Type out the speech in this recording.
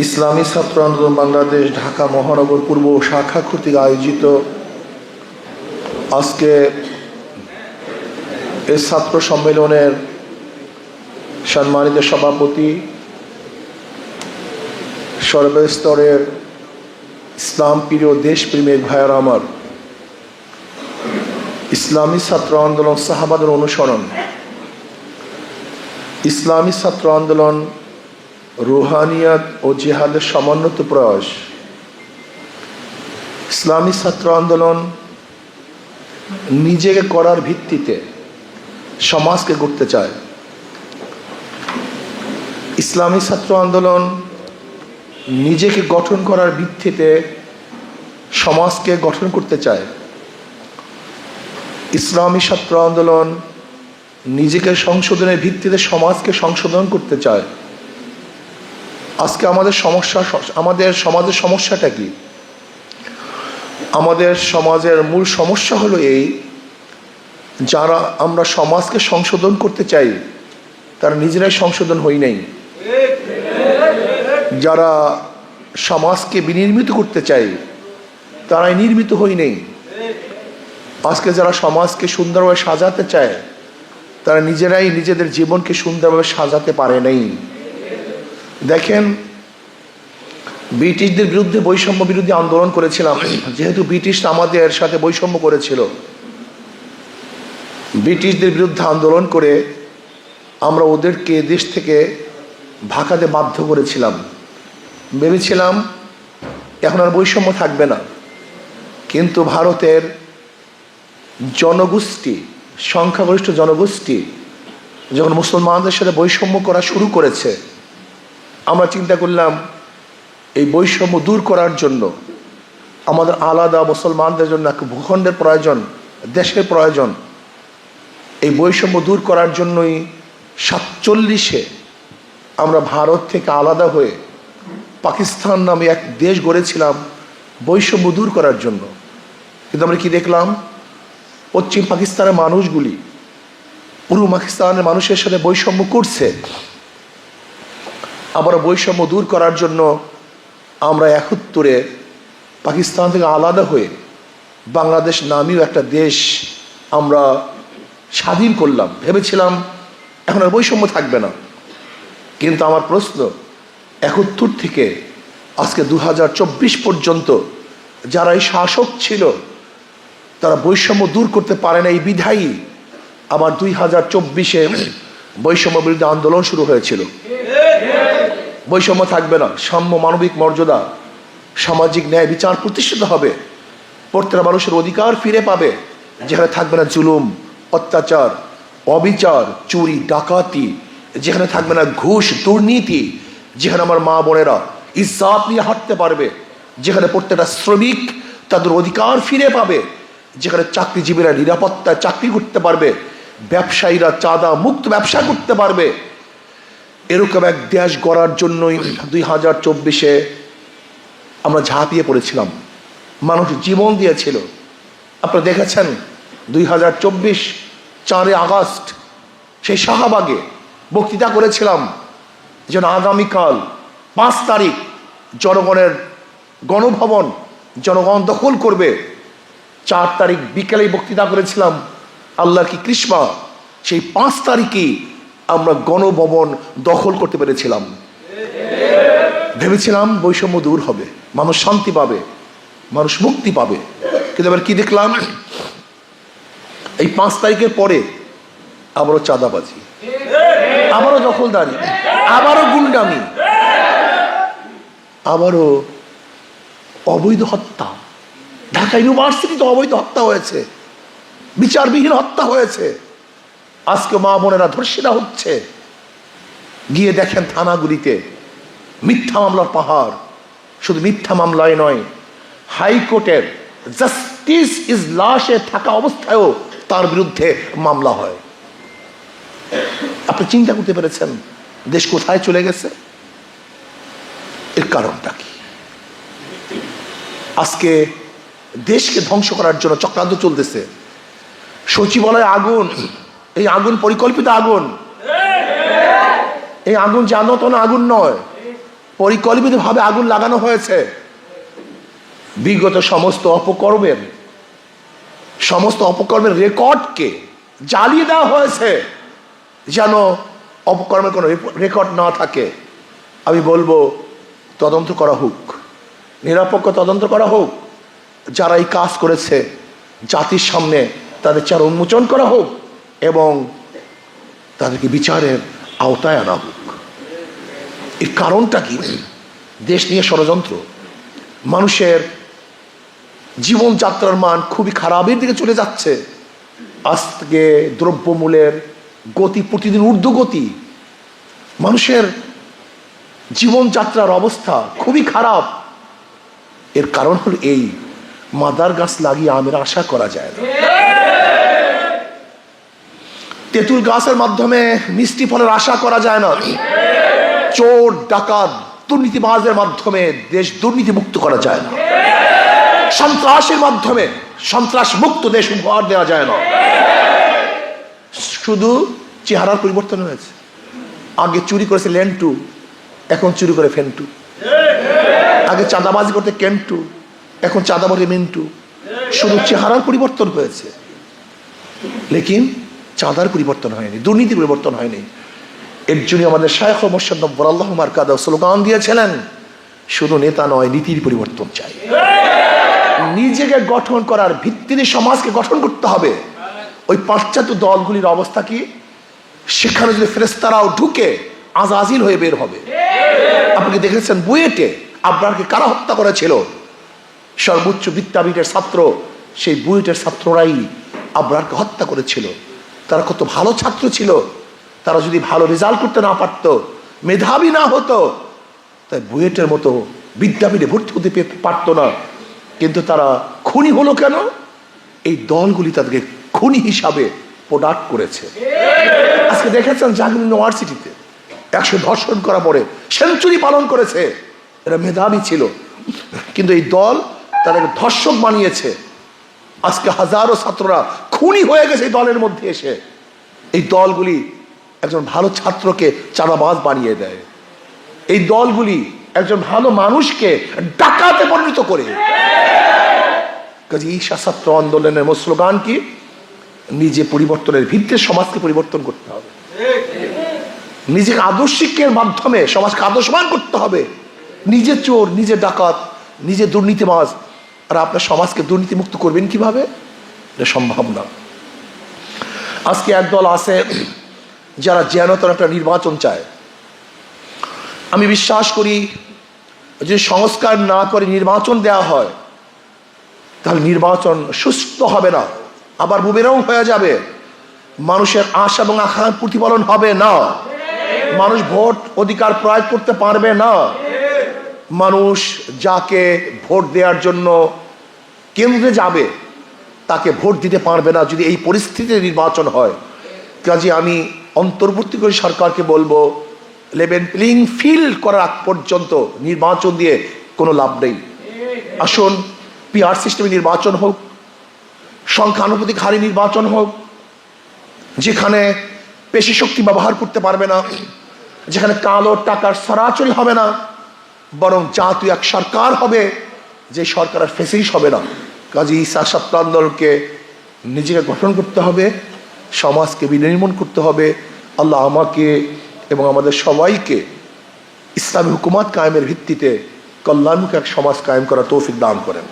ইসলামী ছাত্র আন্দোলন বাংলাদেশ ঢাকা মহানগর পূর্ব শাখা কর্তৃক আয়োজিত আজকে এই ছাত্র সম্মেলনের সম্মানিত সভাপতি, সর্বস্তরের ইসলাম প্রিয় দেশপ্রেমিক ভাইয়েরা আমার, ইসলামী ছাত্র আন্দোলন সাহাবাদের অনুসরণ, ইসলামী ছাত্র আন্দোলন রুহানিয়াত ও জিহাদের সমন্বিত প্রয়াস। ইসলামী ছাত্র আন্দোলন নিজেকে করার ভিত্তিতে সমাজকে গড়তে চায়। ইসলামী ছাত্র আন্দোলন নিজেকে গঠন করার ভিত্তিতে সমাজকে গঠন করতে চায়। ইসলামী ছাত্র আন্দোলন নিজেকে সংশোধনের ভিত্তিতে সমাজকে সংশোধন করতে চায়। আজকে আমাদের সমাজের সমস্যাটা কি? আমাদের সমাজের মূল সমস্যা হলো এই, যারা আমরা সমাজকে সংশোধন করতে চাই তারা নিজেরাই সংশোধন হই নাই। যারা সমাজকে বিনির্মিত করতে চাই তারাই নির্মিত হই নেই। আজকে যারা সমাজকে সুন্দরভাবে সাজাতে চায় তারা নিজেরাই নিজেদের জীবনকে সুন্দরভাবে সাজাতে পারে নাই। দেখেন, ব্রিটিশদের বিরুদ্ধে বৈষম্য বিরোধী আন্দোলন করেছিলাম, যেহেতু ব্রিটিশরা আমাদের সাথে বৈষম্য করেছিল। ব্রিটিশদের বিরুদ্ধে আন্দোলন করে আমরা ওদেরকে দেশ থেকে ভাগাতে বাধ্য করেছিলাম। ভেবেছিলাম এখন আর বৈষম্য থাকবে না, কিন্তু ভারতের জনগোষ্ঠী, সংখ্যাগরিষ্ঠ জনগোষ্ঠী যখন মুসলমানদের সাথে বৈষম্য করা শুরু করেছে, আমরা চিন্তা করলাম এই বৈষম্য দূর করার জন্য আমাদের আলাদা মুসলমানদের জন্য এক ভূখণ্ডের প্রয়োজন, দেশের প্রয়োজন। এই বৈষম্য দূর করার জন্যই 47-এ আমরা ভারত থেকে আলাদা হয়ে পাকিস্তান নামে এক দেশ গড়েছিলাম বৈষম্য দূর করার জন্য। কিন্তু আমরা কি দেখলাম? পশ্চিম পাকিস্তানের মানুষগুলি পূর্ব পাকিস্তানের মানুষের সাথে বৈষম্য করছে। আবার বৈষম্য দূর করার জন্য আমরা 71-এ পাকিস্তান থেকে আলাদা হয়ে বাংলাদেশ নামীয় একটা দেশ আমরা স্বাধীন করলাম। ভেবেছিলাম এখন আর বৈষম্য থাকবে না। কিন্তু আমার প্রশ্ন, 71 থেকে আজকে 2024 পর্যন্ত যারা এই শাসক ছিল তারা বৈষম্য দূর করতে পারে না। এই বিধায়ী আবার 2024-এ বৈষম্য বিরোধী আন্দোলন শুরু হয়েছিল। বৈষম্য থাকবে না, সাম্য, মানবিক মর্যাদা, সামাজিক ন্যায় বিচার প্রতিষ্ঠিত হবে, প্রত্যেকটা মানুষের অধিকার ফিরে পাবে, যেখানে থাকবে না জুলুম, অত্যাচার, অবিচার, চুরি, ডাকাতি, যেখানে থাকবে না ঘুষ, দুর্নীতি, যেখানে আমার মা বোনেরা ইজ্জত নিয়ে হাঁটতে পারবে, যেখানে প্রত্যেকটা শ্রমিক তাদের অধিকার ফিরে পাবে, যেখানে চাকরিজীবীরা নিরাপত্তায় চাকরি করতে পারবে, ব্যবসায়ীরা চাঁদা মুক্ত ব্যবসা করতে পারবে। এরকম এক দেশ গড়ার জন্যই 2024-এ আমরা ঝাঁপিয়ে পড়েছিলাম। মানুষ জীবন দিয়েছিল। আপনারা দেখেছেন 2024 4 আগস্ট সেই শাহবাগে বক্তৃতা করেছিলাম যেন আগামীকাল 5 তারিখ জনগণের গণভবন জনগণ দখল করবে। 4 তারিখ বিকেলেই বক্তৃতা করেছিলাম, আল্লাহর কি কৃষ্মা, সেই 5 তারিখেই আমরা গণভবন দখল করতে পেরেছিলাম। ভেবেছিলাম বৈষম্য দূর হবে, মানুষ শান্তি পাবে, মানুষ মুক্তি পাবে। কিন্তু এবার কি দেখলাম? এই 5 তারিখের পরে আবারও চাঁদাবাজি, আবারও দখলদারি, আবারও গুন্ডামি, আবারও অবৈধ হত্যা। ঢাকা ইউনিভার্সিটিতে অবৈধ হত্যা হয়েছে, বিচারবিহীন হত্যা হয়েছে। আজকে মা বোনেরা ধর্ষিতা হচ্ছে। গিয়ে দেখেন থানাগুলিতে মিথ্যা মামলার পাহাড়। শুধু মিথ্যা মামলায় নয়, হাইকোর্টের জাস্টিস ইজ লাশে থাকা অবস্থায়ও তার বিরুদ্ধে মামলা হয়। আপনি চিন্তা করতে পেরেছেন দেশ কোথায় চলে গেছে? এর কারণটা কি? আজকে দেশকে ধ্বংস করার জন্য চক্রান্ত চলতেছে। সচিবালয়ে আগুন, এই আগুন পরিকল্পিত আগুন। এই আগুন জানতন আগুন নয়, পরিকল্পিতভাবে আগুন লাগানো হয়েছে। বিগত সমস্ত অপকর্মের রেকর্ডকে জ্বালিয়ে দেওয়া হয়েছে, যেন অপকর্মের কোনো রেকর্ড না থাকে। আমি বলবো তদন্ত করা হোক, নিরপেক্ষ তদন্ত করা হোক। যারা এই কাজ করেছে জাতির সামনে তাদের চেহারা উন্মোচন করা হোক এবং তাদেরকে বিচারের আওতায় আনা হোক। এর কারণটা কি? দেশ নিয়ে ষড়যন্ত্র, মানুষের জীবনযাত্রার মান খুবই খারাপের দিকে চলে যাচ্ছে। আজকে দ্রব্যমূল্যের গতি প্রতিদিন ঊর্ধ্বগতি, মানুষের জীবনযাত্রার অবস্থা খুবই খারাপ। এর কারণ হল এই, মাদার গাছ লাগিয়ে আমের আশা করা যায় না। তেঁতুল গাছের মাধ্যমে মিষ্টি ফলের আশা করা যায় না। চোর ডাকাত দুর্নীতিবাজের মাধ্যমে দেশ দুর্নীতি মুক্ত করা যায় না। সন্ত্রাসের মাধ্যমে সন্ত্রাস মুক্ত দেশ উপহার দেওয়া যায় না। শুধু চেহারার পরিবর্তন হয়েছে। আগে চুরি করেছে লেন্টু, এখন চুরি করে ফেন্টু। আগে চাঁদাবাজি করতে কেন্টু, এখন চাঁদাবাজি মিন্টু। শুধু চেহারার পরিবর্তন হয়েছে, লেকিন চাঁদার পরিবর্তন হয়নি, দুর্নীতি পরিবর্তন হয়নি। এর জন্য আমাদের শায়খ মোর্শেদ নব্বর আল্লাহু মারকাদাহু স্লোগান দিয়েছিলেন, শুধু নেতা নয়, নীতির পরিবর্তন চাই। নিজেকে গঠন করার ভিত্তিতে সমাজকে গঠন করতে হবে। ওই পাশ্চাত্য দলগুলির অবস্থা কি? সেখানে যদি ফেরেশতারাও ঢুকে আজাজিল হয়ে বের হবে। আপনি দেখেছেন বুয়েটে আবরারকে কারা হত্যা করেছিল? সর্বোচ্চ বিদ্যাপীঠের ছাত্র, সেই বুয়েটের ছাত্ররাই আবরারকে হত্যা করেছিল। তারা কত ভালো ছাত্র ছিল, তারা যদি ভালো রেজাল্ট করতে না পারতো, মেধাবী না হতো, তাই বুয়েটের মতো বিদ্যাপীঠে ভর্তি হতে পারতো না। কিন্তু তারা খুনি হলো কেন? এই দলগুলি তাদেরকে খুনি হিসাবে প্রোডাক্ট করেছে। আজকে দেখেছেন জাহাঙ্গীর ইউনিভার্সিটিতে 100 ধর্ষণ করা পরে সেঞ্চুরি পালন করেছে। এরা মেধাবী ছিল, কিন্তু এই দল তাদেরকে ধর্ষক বানিয়েছে। আজকে হাজারো ছাত্ররা খুনি হয়ে গেছে এই দলের মধ্যে এসে। এই দলগুলি একজন ভালো ছাত্রকে চাঁদাবাজ বানিয়ে দেয়। এই দলগুলি একজন ভালো মানুষকে ডাকাতে পরিণত করে। কাজে এই ছাত্র আন্দোলনের স্লোগান কি? নিজে পরিবর্তনের ভিত্তিতে সমাজকে পরিবর্তন করতে হবে। নিজেকে আদর্শিকের মাধ্যমে সমাজকে আদর্শবান করতে হবে। নিজে চোর, নিজে ডাকাত, নিজে দুর্নীতিবাজ, আর আপনার সমাজকে দুর্নীতিমুক্ত করবেন কিভাবে? এটা সম্ভব না। আজকে একদল আছে যারা যেনতেন একটা নির্বাচন চায়। আমি বিশ্বাস করি যে সংস্কার না করে নির্বাচন দেওয়া হয় তাহলে নির্বাচন সুস্থ হবে না, আবার বুমেরাং হয়ে যাবে। মানুষের আশা এবং আকাঙ্ক্ষার প্রতিফলন হবে না। মানুষ ভোট অধিকার প্রয়োগ করতে পারবে না। মানুষ যাকে ভোট দেওয়ার জন্য কেন্দ্রে যাবে তাকে ভোট দিতে পারবে না যদি এই পরিস্থিতিতে নির্বাচন হয়। কাজে আমি অন্তর্বর্তীকালীন সরকারকে বলবো, লেভেল প্লেইং ফিল্ড করার আগ পর্যন্ত নির্বাচন দিয়ে কোনো লাভ নেই। আসুন পিআর সিস্টেমে নির্বাচন হোক, সংখ্যানুপাতিক হারে নির্বাচন হোক, যেখানে পেশি শক্তি ব্যবহার করতে পারবে না, যেখানে কালো টাকার সরাসরি হবে না, বরং জাতীয় এক সরকার হবে, যে সরকারের ফেসিস হবে না। কাজে এই ছাত্র আন্দোলনকে নিজেকে গঠন করতে হবে, সমাজকে বিনির্মূল করতে হবে। আল্লাহ আমাকে এবং আমাদের সবাইকে ইসলামী হুকুমত কায়েমের ভিত্তিতে কল্যাণমুখী এক সমাজ কায়েম করার তৌফিক দান করেন।